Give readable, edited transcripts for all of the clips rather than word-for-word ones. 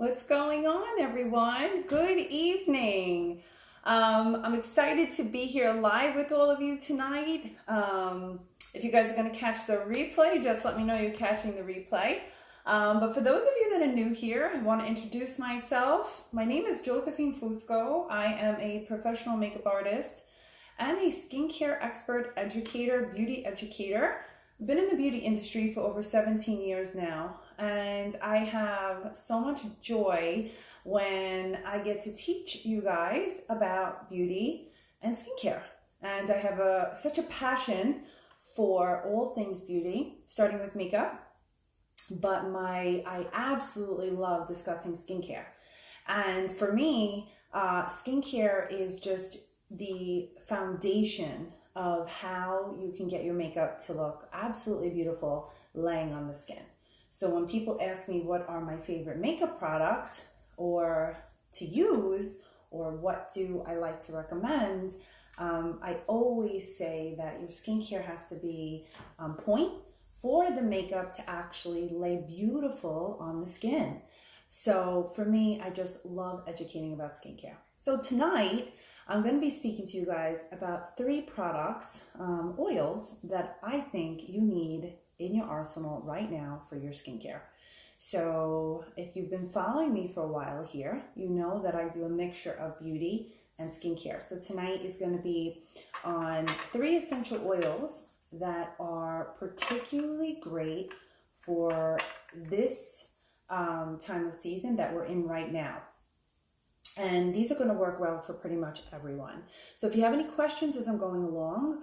What's going on, everyone? Good evening. I'm excited to be here live with all of you tonight. If you guys are going to catch the replay, just let me know you're catching the replay. But for those of you that are new here, I want to introduce myself. My name is Josephine Fusco. I am a professional makeup artist and a skincare expert, educator, beauty educator. I've been in the beauty industry for over 17 years now, and I have so much joy when I get to teach you guys about beauty and skincare. And I have such a passion for all things beauty, starting with makeup, but I absolutely love discussing skincare. And for me, skincare is just the foundation of how you can get your makeup to look absolutely beautiful laying on the skin. So when people ask me what are my favorite makeup products or to use, or what do I like to recommend, I always say that your skincare has to be on point for the makeup to actually lay beautiful on the skin. So for me, I just love educating about skincare. So tonight, I'm going to be speaking to you guys about 3 products, oils that I think you need in your arsenal right now for your skincare. So if you've been following me for a while here, you know that I do a mixture of beauty and skincare. So tonight is going to be on 3 essential oils that are particularly great for this time of season that we're in right now. And these are going to work well for pretty much everyone. So if you have any questions as I'm going along,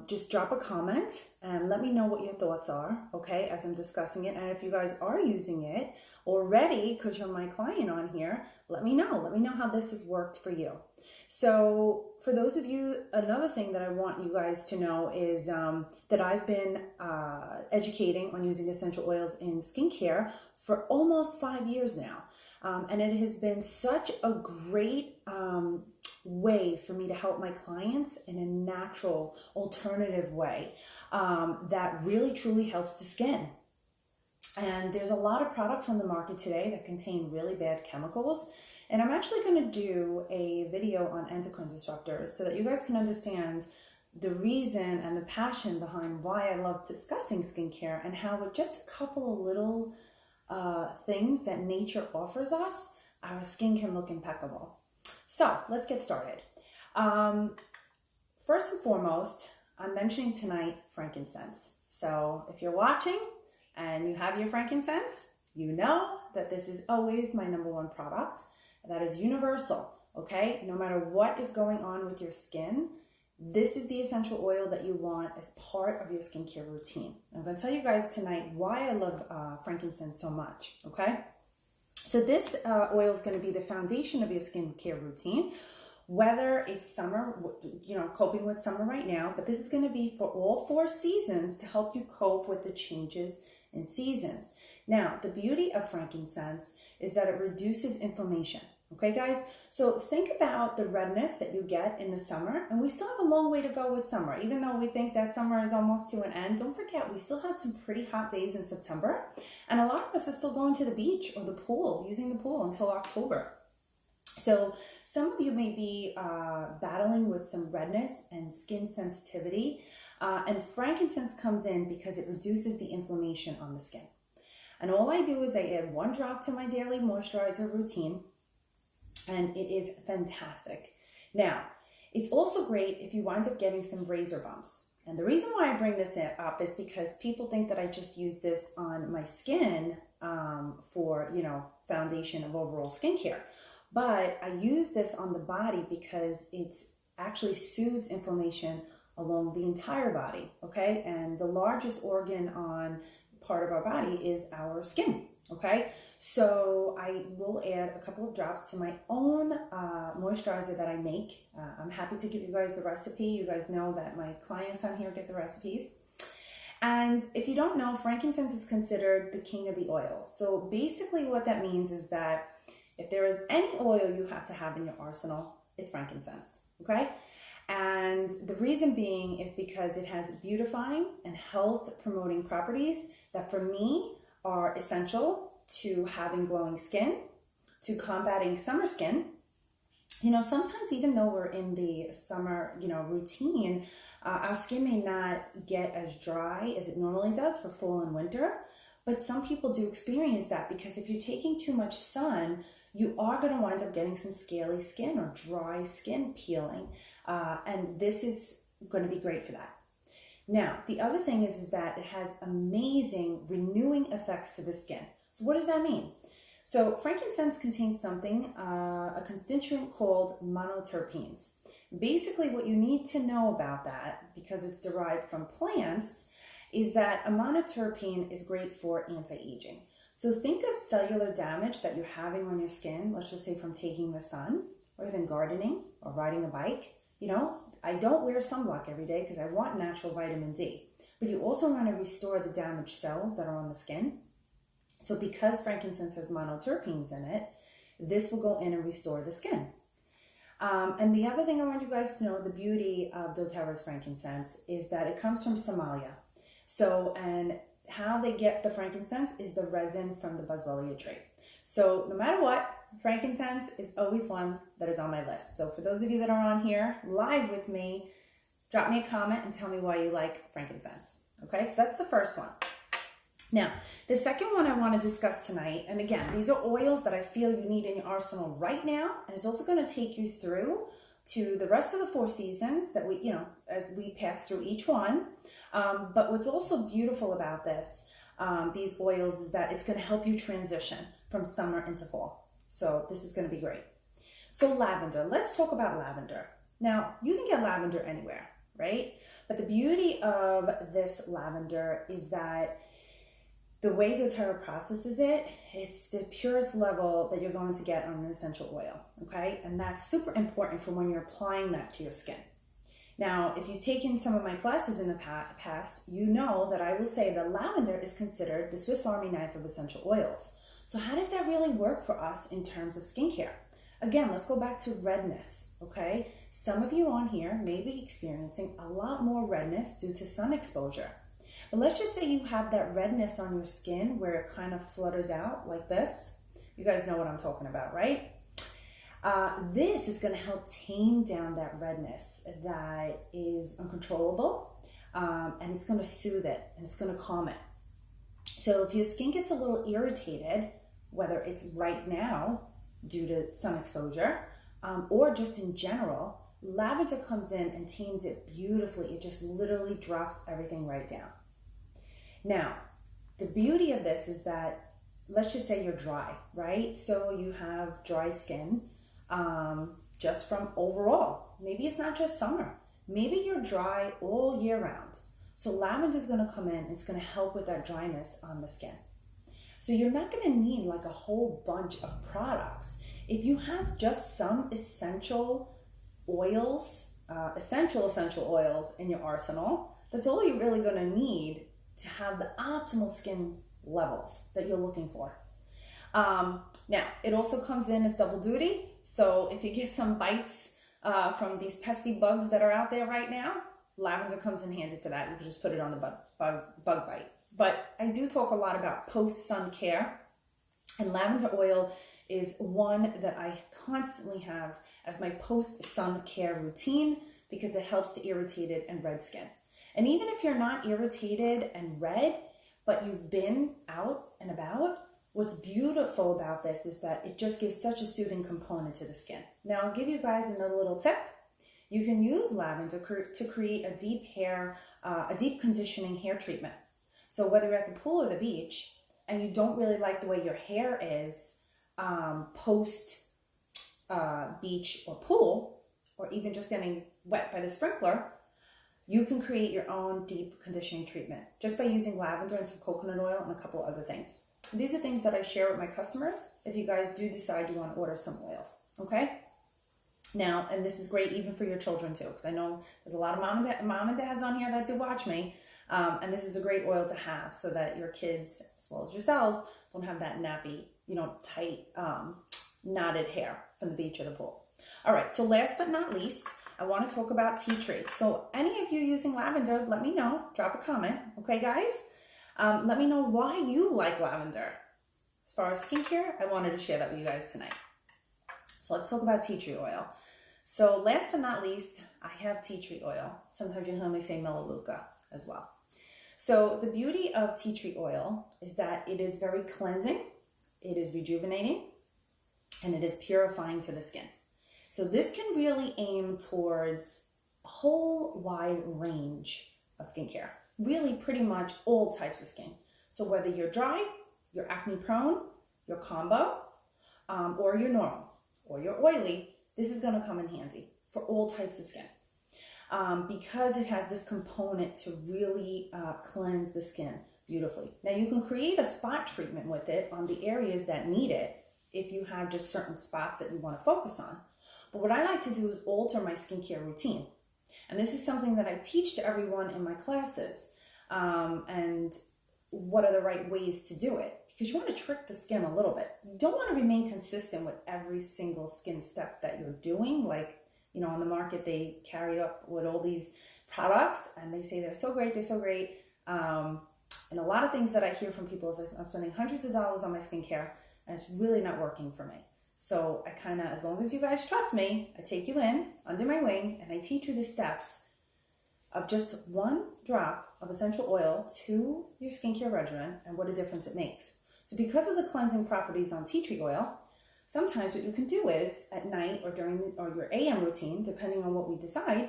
just drop a comment and let me know what your thoughts are, okay, as I'm discussing it. And if you guys are using it already, because you're my client on here, let me know. Let me know how this has worked for you. So for those of you, another thing that I want you guys to know is that I've been educating on using essential oils in skincare for almost 5 years now. And it has been such a great way for me to help my clients in a natural, alternative way that really, truly helps the skin. And there's a lot of products on the market today that contain really bad chemicals. And I'm actually going to do a video on endocrine disruptors so that you guys can understand the reason and the passion behind why I love discussing skincare and how with just a couple of little things that nature offers us, our skin can look impeccable. So let's get started. First and foremost, I'm mentioning tonight frankincense. So if you're watching and you have your frankincense, you know that this is always my #1 product. That is universal, okay? No matter what is going on with your skin, this is the essential oil that you want as part of your skincare routine. I'm going to tell you guys tonight why I love frankincense so much, okay? So this oil is going to be the foundation of your skincare routine, whether it's summer, coping with summer right now, but this is going to be for all 4 seasons to help you cope with the changes in seasons. Now, the beauty of frankincense is that it reduces inflammation. Okay, guys, so think about the redness that you get in the summer, and we still have a long way to go with summer. Even though we think that summer is almost to an end, don't forget, we still have some pretty hot days in September, and a lot of us are still going to the beach or the pool, using the pool until October. So some of you may be battling with some redness and skin sensitivity, and frankincense comes in because it reduces the inflammation on the skin. And all I do is I add 1 drop to my daily moisturizer routine, and it is fantastic. Now, it's also great if you wind up getting some razor bumps. And the reason why I bring this up is because people think that I just use this on my skin for, foundation of overall skincare. But I use this on the body because it's actually soothes inflammation along the entire body, okay? And the largest organ on part of our body is our skin. Okay, so I will add a couple of drops to my own moisturizer that I make. I'm happy to give you guys the recipe. You guys know that my clients on here get the recipes. And if you don't know, frankincense is considered the king of the oils. So basically what that means is that if there is any oil you have to have in your arsenal, it's frankincense, okay? And the reason being is because it has beautifying and health promoting properties that for me are essential to having glowing skin, to combating summer skin. Sometimes even though we're in the summer, routine, our skin may not get as dry as it normally does for fall and winter. But some people do experience that because if you're taking too much sun, you are going to wind up getting some scaly skin or dry skin peeling. And this is going to be great for that. Now, the other thing is that it has amazing renewing effects to the skin. So what does that mean? So frankincense contains something, a constituent called monoterpenes. Basically, what you need to know about that, because it's derived from plants, is that a monoterpene is great for anti-aging. So think of cellular damage that you're having on your skin, let's just say from taking the sun, or even gardening, or riding a bike. I don't wear sunblock every day because I want natural vitamin D. But you also want to restore the damaged cells that are on the skin. So because frankincense has monoterpenes in it, this will go in and restore the skin. And the other thing I want you guys to know, the beauty of doTERRA's frankincense is that it comes from Somalia. So, and how they get the frankincense is the resin from the boswellia tree. So no matter what, frankincense is always one that is on my list. So for those of you that are on here live with me, drop me a comment and tell me why you like frankincense. Okay, so that's the first one. Now, the second one I want to discuss tonight, and again, these are oils that I feel you need in your arsenal right now, and it's also going to take you through to the rest of the 4 seasons that we, as we pass through each one. But what's also beautiful about this, these oils, is that it's going to help you transition from summer into fall. So this is going to be great. So lavender, let's talk about lavender. Now, you can get lavender anywhere, right? But the beauty of this lavender is that the way doTERRA processes it, it's the purest level that you're going to get on an essential oil, okay? And that's super important for when you're applying that to your skin. Now, if you've taken some of my classes in the past, you know that I will say that lavender is considered the Swiss Army knife of essential oils. So how does that really work for us in terms of skincare? Again, let's go back to redness, okay? Some of you on here may be experiencing a lot more redness due to sun exposure. But let's just say you have that redness on your skin where it kind of flutters out like this. You guys know what I'm talking about, right? This is going to help tame down that redness that is uncontrollable, and it's going to soothe it and it's going to calm it. So if your skin gets a little irritated, whether it's right now due to sun exposure or just in general, lavender comes in and tames it beautifully. It just literally drops everything right down. Now, the beauty of this is that, let's just say you're dry, right? So you have dry skin just from overall. Maybe it's not just summer. Maybe you're dry all year round. So lavender is going to come in. It's going to help with that dryness on the skin. So you're not going to need like a whole bunch of products. If you have just some essential oils, essential oils in your arsenal, that's all you're really going to need to have the optimal skin levels that you're looking for. Now, it also comes in as double duty. So if you get some bites from these pesky bugs that are out there right now, lavender comes in handy for that. You can just put it on the bug bite. But I do talk a lot about post-sun care, and lavender oil is one that I constantly have as my post-sun care routine because it helps the irritated and red skin. And even if you're not irritated and red, but you've been out and about, what's beautiful about this is that it just gives such a soothing component to the skin. Now, I'll give you guys another little tip. You can use lavender to create a deep conditioning hair treatment. So whether you're at the pool or the beach and you don't really like the way your hair is post beach or pool, or even just getting wet by the sprinkler, you can create your own deep conditioning treatment just by using lavender and some coconut oil and a couple other things. These are things that I share with my customers if you guys do decide you want to order some oils, okay? Now, and this is great even for your children too, because I know there's a lot of mom and dads on here that do watch me, and this is a great oil to have so that your kids, as well as yourselves, don't have that nappy, tight, knotted hair from the beach or the pool. All right, so last but not least, I want to talk about tea tree. So any of you using lavender, let me know. Drop a comment, okay, guys? Let me know why you like lavender. as far as skincare, I wanted to share that with you guys tonight. So let's talk about tea tree oil. So last but not least, I have tea tree oil. Sometimes you'll hear me say melaleuca as well. So the beauty of tea tree oil is that it is very cleansing, it is rejuvenating, and it is purifying to the skin. So this can really aim towards a whole wide range of skincare. Really pretty much all types of skin. So whether you're dry, you're acne prone, you're combo, or you're normal, or you're oily, this is gonna come in handy for all types of skin. Because it has this component to really cleanse the skin beautifully. Now you can create a spot treatment with it on the areas that need it if you have just certain spots that you want to focus on. But what I like to do is alter my skincare routine. And this is something that I teach to everyone in my classes. And what are the right ways to do it? Because you want to trick the skin a little bit. You don't want to remain consistent with every single skin step that you're doing. Like, you know, on the market, they carry up with all these products and they say they're so great, they're so great. And a lot of things that I hear from people is I'm spending hundreds of dollars on my skincare and it's really not working for me. So I kind of, as long as you guys trust me, I take you in under my wing and I teach you the steps of just one drop of essential oil to your skincare regimen and what a difference it makes. So because of the cleansing properties on tea tree oil, sometimes what you can do is at night or during your AM routine, depending on what we decide,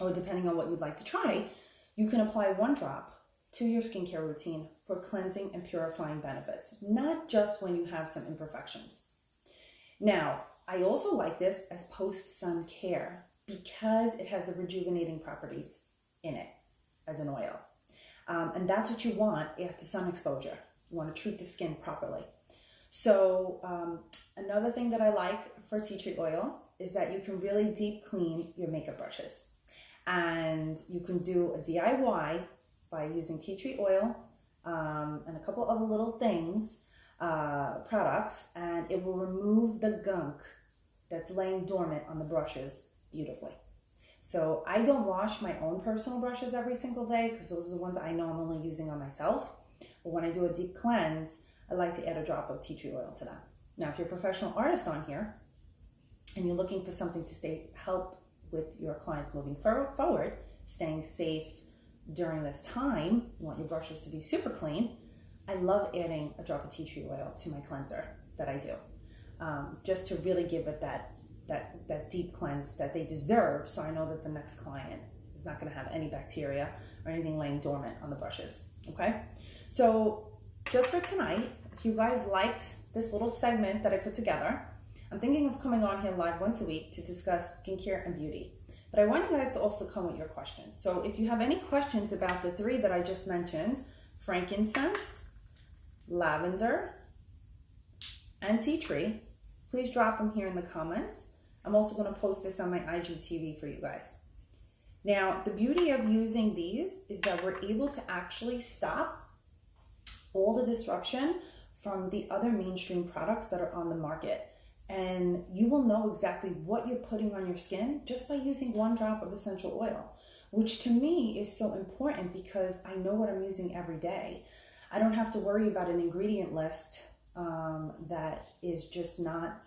or depending on what you'd like to try, you can apply one drop to your skincare routine for cleansing and purifying benefits, not just when you have some imperfections. Now, I also like this as post-sun care because it has the rejuvenating properties in it as an oil. And that's what you want after sun exposure. You want to treat the skin properly. So another thing that I like for tea tree oil is that you can really deep clean your makeup brushes. And you can do a DIY by using tea tree oil and a couple other little things, products, and it will remove the gunk that's laying dormant on the brushes beautifully. So I don't wash my own personal brushes every single day because those are the ones I know I'm only using on myself. But when I do a deep cleanse, I like to add a drop of tea tree oil to them. Now, if you're a professional artist on here and you're looking for something to help with your clients moving forward, staying safe during this time, you want your brushes to be super clean, I love adding a drop of tea tree oil to my cleanser that I do, just to really give it that deep cleanse that they deserve, so I know that the next client is not going to have any bacteria or anything laying dormant on the brushes, okay? So just for tonight, if you guys liked this little segment that I put together, I'm thinking of coming on here live once a week to discuss skincare and beauty. But I want you guys to also come with your questions. So if you have any questions about the three that I just mentioned, frankincense, lavender, and tea tree, please drop them here in the comments. I'm also going to post this on my IGTV for you guys. Now, the beauty of using these is that we're able to actually stop all the disruption from the other mainstream products that are on the market. And you will know exactly what you're putting on your skin just by using one drop of essential oil, which to me is so important because I know what I'm using every day. I don't have to worry about an ingredient list that is just not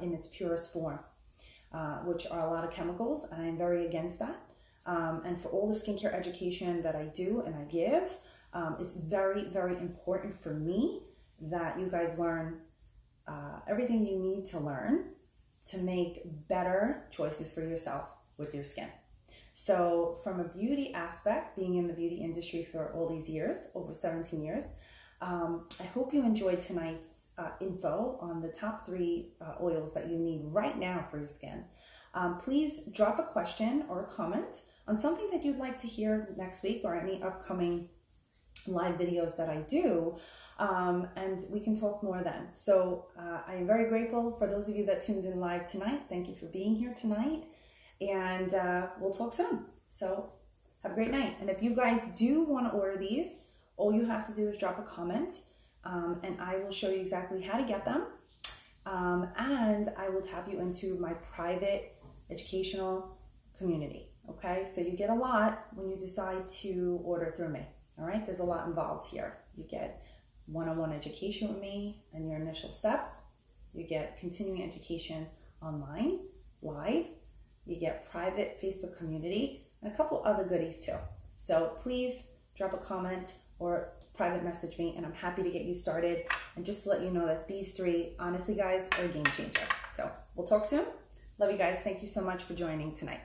in its purest form, which are a lot of chemicals, and I'm very against that. And for all the skincare education that I do and I give, it's very, very important for me that you guys learn everything you need to learn to make better choices for yourself with your skin. So from a beauty aspect, being in the beauty industry for all these years, over 17 years, I hope you enjoyed tonight's info on the top 3 oils that you need right now for your skin. Please drop a question or a comment on something that you'd like to hear next week or any upcoming live videos that I do, and we can talk more then. So I am very grateful for those of you that tuned in live tonight. Thank you for being here tonight, and we'll talk soon. So have a great night. And if you guys do want to order these, all you have to do is drop a comment, and I will show you exactly how to get them, and I will tap you into my private educational community. Okay, so you get a lot when you decide to order through me. All right, there's a lot involved here. You get one-on-one education with me and your initial steps. You get continuing education online, live. You get private Facebook community and a couple other goodies too. So please drop a comment or private message me, and I'm happy to get you started. And just to let you know that these 3, honestly guys, are a game changer. So we'll talk soon. Love you guys. Thank you so much for joining tonight.